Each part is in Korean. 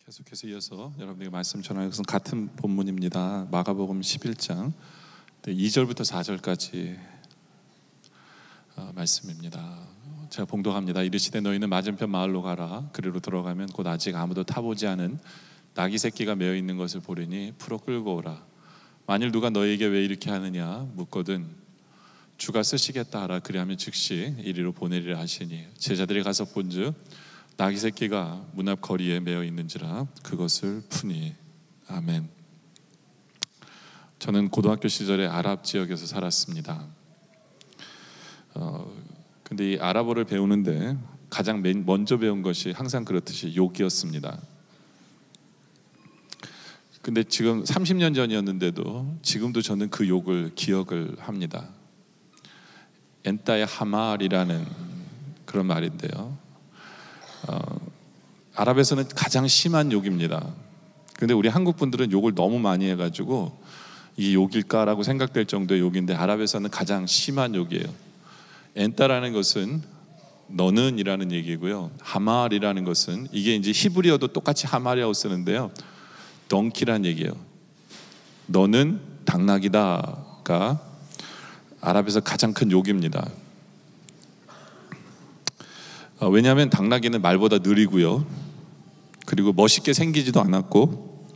계속해서 이어서 여러분에게 말씀 전하는 것은 같은 본문입니다. 마가복음 11장 2절부터 4절까지 말씀입니다. 제가 봉독합니다. 이르시되 너희는 맞은편 마을로 가라. 그리로 들어가면 곧 아직 아무도 타보지 않은 나귀 새끼가 매어 있는 것을 보리니 풀어 끌고 오라. 만일 누가 너희에게 왜 이렇게 하느냐 묻거든 주가 쓰시겠다 하라. 그리하면 즉시 이리로 보내리라 하시니 제자들이 가서 본즉 나귀 새끼가 문 앞 거리에 매어 있는지라 그것을 푸니. 아멘. 저는 고등학교 시절에 아랍 지역에서 살았습니다. 근데 이 아랍어를 배우는데 가장 먼저 배운 것이 항상 그렇듯이 욕이었습니다. 근데 지금 30년 전이었는데도 지금도 저는 그 욕을 기억을 합니다. 엔타의 하말이라는 그런 말인데요. 아랍에서는 가장 심한 욕입니다. 근데 우리 한국 분들은 욕을 너무 많이 해가지고 이게 욕일까라고 생각될 정도의 욕인데 아랍에서는 가장 심한 욕이에요. 엔타라는 것은 너는 이라는 얘기고요. 하말이라는 것은 이게 이제 히브리어도 똑같이 하말이라고 쓰는데요. 덩키란 얘기예요. 너는 당나귀다가 아랍에서 가장 큰 욕입니다. 왜냐하면 당나귀는 말보다 느리고요. 그리고 멋있게 생기지도 않았고,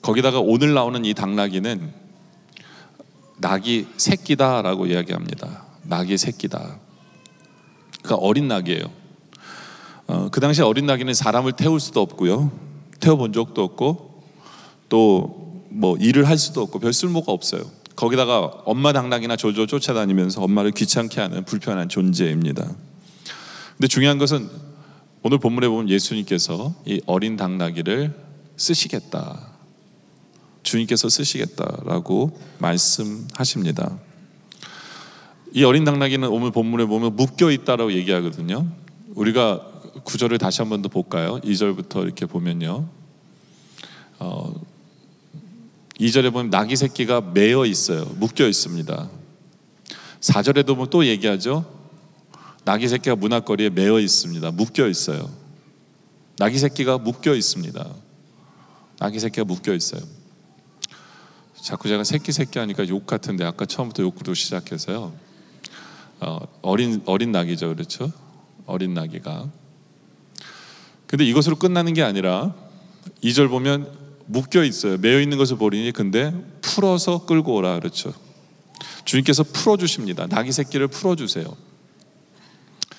거기다가 오늘 나오는 이 당나귀는 낙이 새끼다라고 이야기합니다. 낙이 새끼다. 그러니까 어린 낙이에요. 그 당시 어린 낙이는 사람을 태울 수도 없고요. 태워본 적도 없고 또 뭐 일을 할 수도 없고 별 쓸모가 없어요. 거기다가 엄마 당나귀나 졸졸 쫓아다니면서 엄마를 귀찮게 하는 불편한 존재입니다. 근데 중요한 것은 오늘 본문에 보면 예수님께서 이 어린 당나귀를 쓰시겠다, 주님께서 쓰시겠다라고 말씀하십니다. 이 어린 당나귀는 오늘 본문에 보면 묶여 있다라고 얘기하거든요. 우리가 구절을 다시 한 번 더 볼까요? 2절부터 이렇게 보면요. 2절에 보면 나귀 새끼가 매어 있어요. 묶여 있습니다. 4절에도 보면 또 얘기하죠. 나귀 새끼가 문 앞거리에 매어 있습니다. 묶여 있어요. 나귀 새끼가 묶여 있습니다. 나귀 새끼가 묶여 있어요. 자꾸 제가 새끼 하니까 욕 같은데 아까 처음부터 욕으로 시작해서요. 어린 나귀죠, 그렇죠? 어린 나귀가. 근데 이것으로 끝나는 게 아니라 2절 보면 묶여 있어요. 매어 있는 것을 보리니 근데 풀어서 끌고 오라 그렇죠. 주님께서 풀어주십니다. 나귀 새끼를 풀어주세요.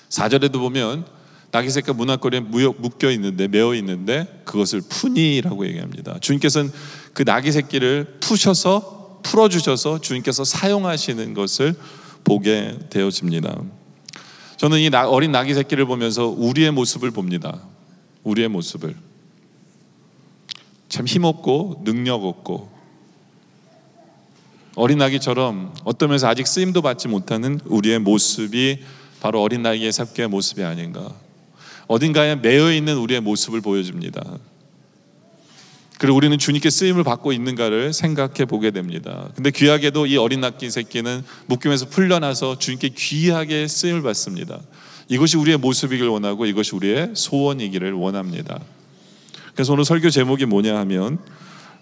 4절에도 보면 나귀 새끼가 문 앞거리에 묶여 있는데 매어 있는데 그것을 푸니라고 얘기합니다. 주님께서는 그 나귀 새끼를 푸셔서 풀어주셔서 주님께서 사용하시는 것을 보게 되어집니다. 저는 이 어린 나귀 새끼를 보면서 우리의 모습을 봅니다. 우리의 모습을 참 힘없고 능력 없고 어린 나귀처럼 어떤 면에서 아직 쓰임도 받지 못하는 우리의 모습이 바로 어린 나귀의 삽교의 모습이 아닌가. 어딘가에 매여 있는 우리의 모습을 보여줍니다. 그리고 우리는 주님께 쓰임을 받고 있는가를 생각해 보게 됩니다. 근데 귀하게도 이 어린 나귀 새끼는 묶임에서 풀려나서 주님께 귀하게 쓰임을 받습니다. 이것이 우리의 모습이길 원하고 이것이 우리의 소원이기를 원합니다. 그래서 오늘 설교 제목이 뭐냐 하면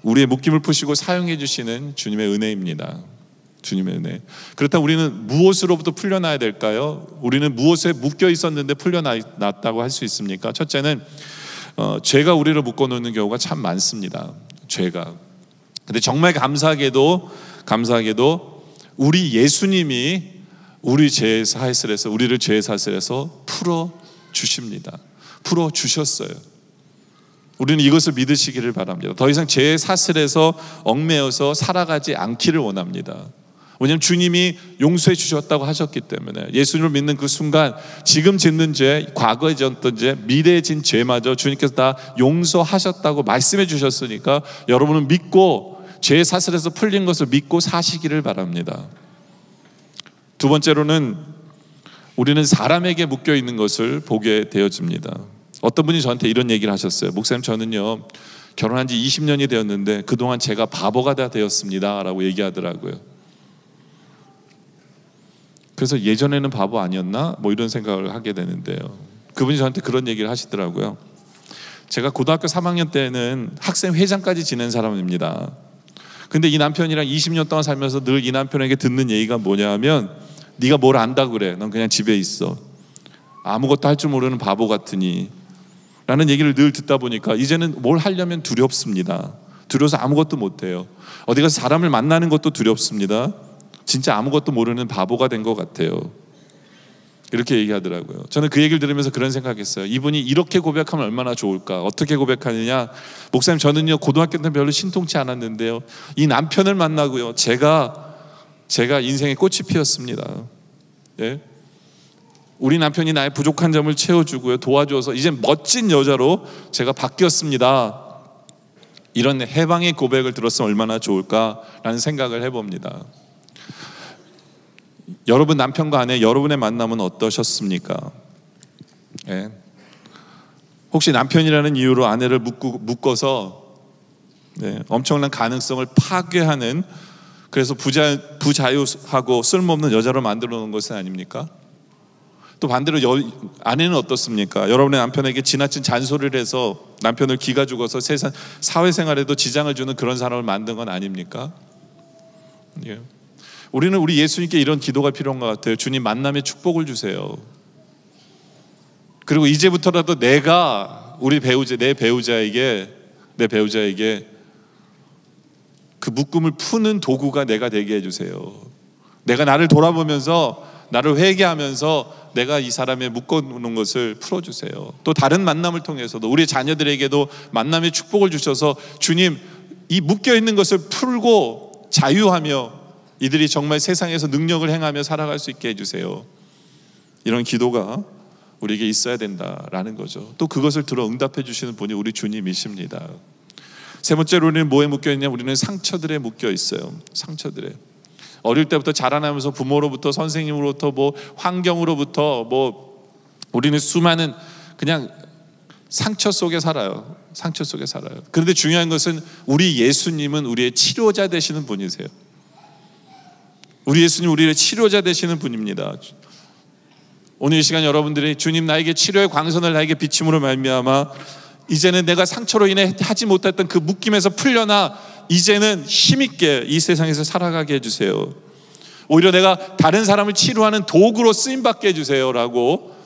우리의 묶임을 푸시고 사용해 주시는 주님의 은혜입니다. 주님의 은혜. 그렇다면 우리는 무엇으로부터 풀려나야 될까요? 우리는 무엇에 묶여 있었는데 풀려났다고 할 수 있습니까? 첫째는 죄가 우리를 묶어놓는 경우가 참 많습니다. 죄가. 근데 정말 감사하게도 우리 예수님이 우리를 죄 사슬에서 풀어 주십니다. 풀어 주셨어요. 우리는 이것을 믿으시기를 바랍니다. 더 이상 죄의 사슬에서 얽매여서 살아가지 않기를 원합니다. 왜냐하면 주님이 용서해 주셨다고 하셨기 때문에 예수님을 믿는 그 순간 지금 짓는 죄, 과거에 졌던 죄, 미래에 진 죄마저 주님께서 다 용서하셨다고 말씀해 주셨으니까 여러분은 믿고 죄의 사슬에서 풀린 것을 믿고 사시기를 바랍니다. 두 번째로는 우리는 사람에게 묶여 있는 것을 보게 되어집니다. 어떤 분이 저한테 이런 얘기를 하셨어요. 목사님, 저는요 결혼한 지 20년이 되었는데 그동안 제가 바보가 다 되었습니다 라고 얘기하더라고요. 그래서 예전에는 바보 아니었나? 뭐 이런 생각을 하게 되는데요. 그분이 저한테 그런 얘기를 하시더라고요. 제가 고등학교 3학년 때는 학생회장까지 지낸 사람입니다. 근데 이 남편이랑 20년 동안 살면서 늘 이 남편에게 듣는 얘기가 뭐냐 하면, 네가 뭘 안다고 그래, 넌 그냥 집에 있어, 아무것도 할 줄 모르는 바보 같으니 라는 얘기를 늘 듣다 보니까 이제는 뭘 하려면 두렵습니다. 두려워서 아무것도 못해요. 어디 가서 사람을 만나는 것도 두렵습니다. 진짜 아무것도 모르는 바보가 된 것 같아요. 이렇게 얘기하더라고요. 저는 그 얘기를 들으면서 그런 생각했어요. 이분이 이렇게 고백하면 얼마나 좋을까. 어떻게 고백하느냐, 목사님 저는요 고등학교 때는 별로 신통치 않았는데요, 이 남편을 만나고요 제가 인생의 꽃이 피었습니다. 예? 우리 남편이 나의 부족한 점을 채워주고요, 도와줘서 이제 멋진 여자로 제가 바뀌었습니다. 이런 해방의 고백을 들었으면 얼마나 좋을까라는 생각을 해봅니다. 여러분 남편과 아내, 여러분의 만남은 어떠셨습니까? 예. 혹시 남편이라는 이유로 아내를 묶어서 엄청난 가능성을 파괴하는, 그래서 부자유하고 쓸모없는 여자로 만들어 놓은 것은 아닙니까? 또 반대로 아내는 어떻습니까? 여러분의 남편에게 지나친 잔소리를 해서 남편을 기가 죽어서 사회생활에도 지장을 주는 그런 사람을 만든 건 아닙니까? 예. 우리는 우리 예수님께 이런 기도가 필요한 것 같아요. 주님, 만남의 축복을 주세요. 그리고 이제부터라도 내가 내 배우자에게 그 묶음을 푸는 도구가 내가 되게 해주세요. 내가 나를 돌아보면서, 나를 회개하면서 내가 이 사람의 묶어놓는 것을 풀어주세요. 또 다른 만남을 통해서도 우리 자녀들에게도 만남의 축복을 주셔서, 주님, 이 묶여있는 것을 풀고 자유하며 이들이 정말 세상에서 능력을 행하며 살아갈 수 있게 해주세요. 이런 기도가 우리에게 있어야 된다라는 거죠. 또 그것을 들어 응답해 주시는 분이 우리 주님이십니다. 세 번째로 우리는 뭐에 묶여 있냐? 우리는 상처들에 묶여 있어요. 상처들에. 어릴 때부터 자라나면서 부모로부터, 선생님으로부터, 환경으로부터 우리는 수많은 그냥 상처 속에 살아요. 상처 속에 살아요. 그런데 중요한 것은 우리 예수님은 우리의 치료자 되시는 분이세요. 우리 예수님 우리의 치료자 되시는 분입니다. 오늘 이 시간 여러분들이 주님, 나에게 치료의 광선을 나에게 비침으로 말미암아 이제는 내가 상처로 인해 하지 못했던 그 묶임에서 풀려나 이제는 힘있게 이 세상에서 살아가게 해주세요. 오히려 내가 다른 사람을 치료하는 도구로 쓰임받게 해주세요 라고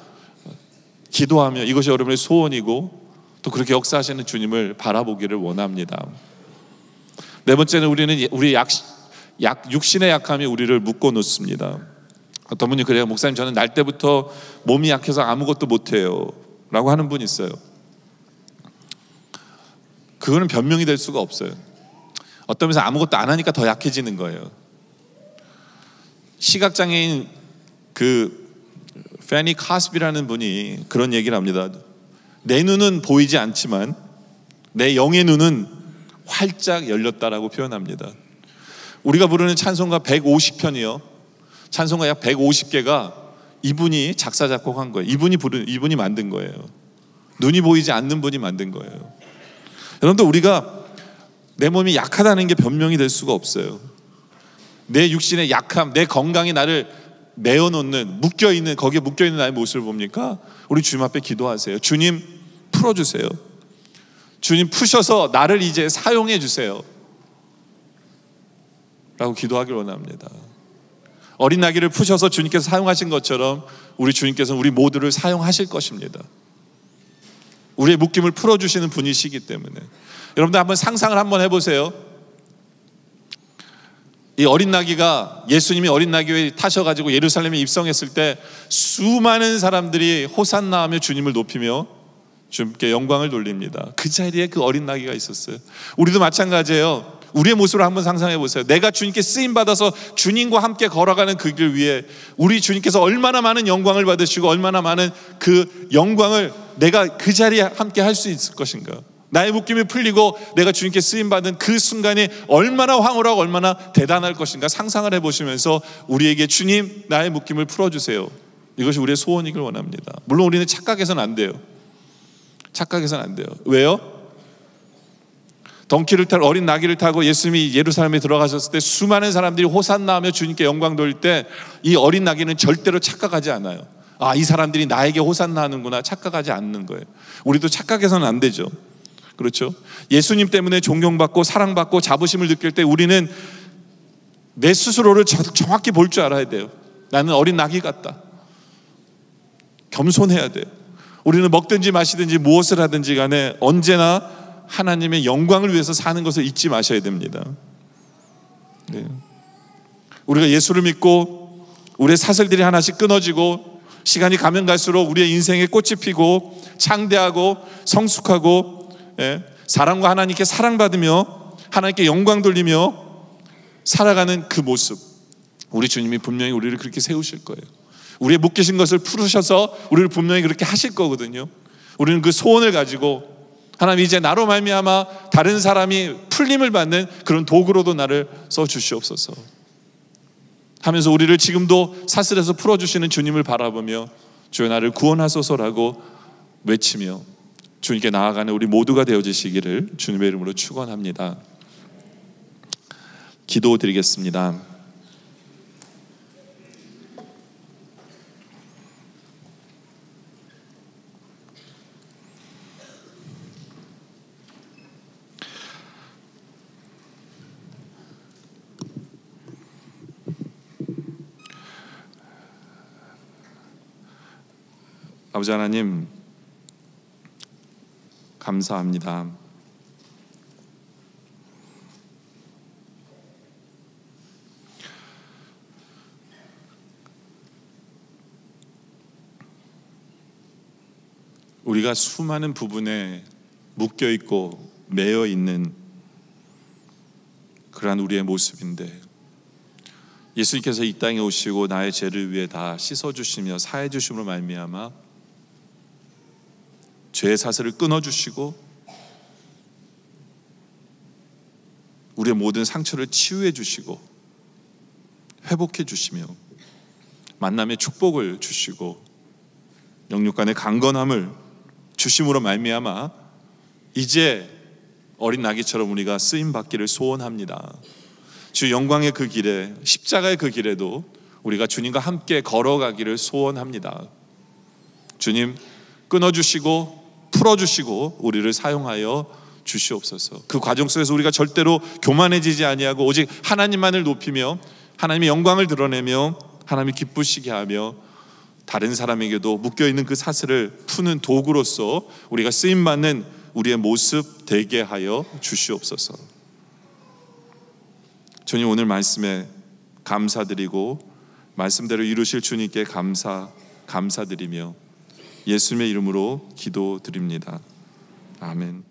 기도하며, 이것이 여러분의 소원이고 또 그렇게 역사하시는 주님을 바라보기를 원합니다. 네 번째는 우리는 우리 육신의 약함이 우리를 묶어 놓습니다. 어떤 분이 그래요. 목사님, 저는 날 때부터 몸이 약해서 아무것도 못해요 라고 하는 분이 있어요. 그거는 변명이 될 수가 없어요. 어떤 면에서 아무것도 안 하니까 더 약해지는 거예요. 시각장애인 페니 카스비라는 분이 그런 얘기를 합니다. 내 눈은 보이지 않지만 내 영의 눈은 활짝 열렸다라고 표현합니다. 우리가 부르는 찬송가 150편이요, 찬송가 약 150개가 이분이 작사 작곡한 거예요. 이분이 만든 거예요. 눈이 보이지 않는 분이 만든 거예요. 여러분들, 우리가 내 몸이 약하다는 게 변명이 될 수가 없어요. 내 육신의 약함, 내 건강이 나를 메어놓는, 거기에 묶여있는 나의 모습을 봅니까? 우리 주님 앞에 기도하세요. 주님, 풀어주세요. 주님, 푸셔서 나를 이제 사용해 주세요 라고 기도하길 원합니다. 어린 아기를 푸셔서 주님께서 사용하신 것처럼 우리 주님께서는 우리 모두를 사용하실 것입니다. 우리의 묶임을 풀어주시는 분이시기 때문에. 여러분들 한번 상상을 한번 해보세요. 이 어린 나귀가, 예수님이 어린 나귀에 타셔가지고 예루살렘에 입성했을 때 수많은 사람들이 호산나 하며 주님을 높이며 주님께 영광을 돌립니다. 그 자리에 그 어린 나귀가 있었어요. 우리도 마찬가지예요. 우리의 모습을 한번 상상해 보세요. 내가 주님께 쓰임받아서 주님과 함께 걸어가는 그 길 위에 우리 주님께서 얼마나 많은 영광을 받으시고 얼마나 많은 그 영광을 내가 그 자리에 함께 할 수 있을 것인가. 나의 묶임이 풀리고 내가 주님께 쓰임받은 그 순간이 얼마나 황홀하고 얼마나 대단할 것인가 상상을 해보시면서 우리에게 주님, 나의 묶임을 풀어주세요, 이것이 우리의 소원이길 원합니다. 물론 우리는 착각해서는 안 돼요. 착각해서는 안 돼요. 왜요? 덩키를 타고 어린 나귀를 타고 예수님이 예루살렘에 들어가셨을 때 수많은 사람들이 호산나 하며 주님께 영광 돌릴 때 이 어린 나귀는 절대로 착각하지 않아요. 아, 이 사람들이 나에게 호산나 하는구나 착각하지 않는 거예요. 우리도 착각해서는 안 되죠. 그렇죠? 예수님 때문에 존경받고 사랑받고 자부심을 느낄 때 우리는 내 스스로를 정확히 볼 줄 알아야 돼요. 나는 어린 낙이 같다. 겸손해야 돼요. 우리는 먹든지 마시든지 무엇을 하든지 간에 언제나 하나님의 영광을 위해서 사는 것을 잊지 마셔야 됩니다. 네. 우리가 예수를 믿고 우리의 사슬들이 하나씩 끊어지고 시간이 가면 갈수록 우리의 인생에 꽃이 피고 창대하고 성숙하고, 예, 사람과 하나님께 사랑받으며 하나님께 영광 돌리며 살아가는 그 모습, 우리 주님이 분명히 우리를 그렇게 세우실 거예요. 우리의 묶이신 것을 풀으셔서 우리를 분명히 그렇게 하실 거거든요. 우리는 그 소원을 가지고 하나님, 이제 나로 말미암아 다른 사람이 풀림을 받는 그런 도구로도 나를 써주시옵소서 하면서 우리를 지금도 사슬에서 풀어주시는 주님을 바라보며 주여 나를 구원하소서라고 외치며 주님께 나아가는 우리 모두가 되어주시기를 주님의 이름으로 축원합니다. 기도드리겠습니다. 아버지 하나님, 감사합니다. 우리가 수많은 부분에 묶여 있고 매여 있는 그러한 우리의 모습인데 예수님께서 이 땅에 오시고 나의 죄를 위해 다 씻어주시며 사해주심으로 말미암아 죄의 사슬을 끊어주시고 우리의 모든 상처를 치유해 주시고 회복해 주시며 만남의 축복을 주시고 영육간의 강건함을 주심으로 말미암아 이제 어린 나귀처럼 우리가 쓰임받기를 소원합니다. 주 영광의 그 길에, 십자가의 그 길에도 우리가 주님과 함께 걸어가기를 소원합니다. 주님, 끊어주시고 풀어주시고 우리를 사용하여 주시옵소서. 그 과정 속에서 우리가 절대로 교만해지지 아니하고 오직 하나님만을 높이며 하나님의 영광을 드러내며 하나님이 기쁘시게 하며 다른 사람에게도 묶여있는 그 사슬을 푸는 도구로서 우리가 쓰임받는 우리의 모습 되게 하여 주시옵소서. 주님, 오늘 말씀에 감사드리고 말씀대로 이루실 주님께 감사드리며 예수님의 이름으로 기도드립니다. 아멘.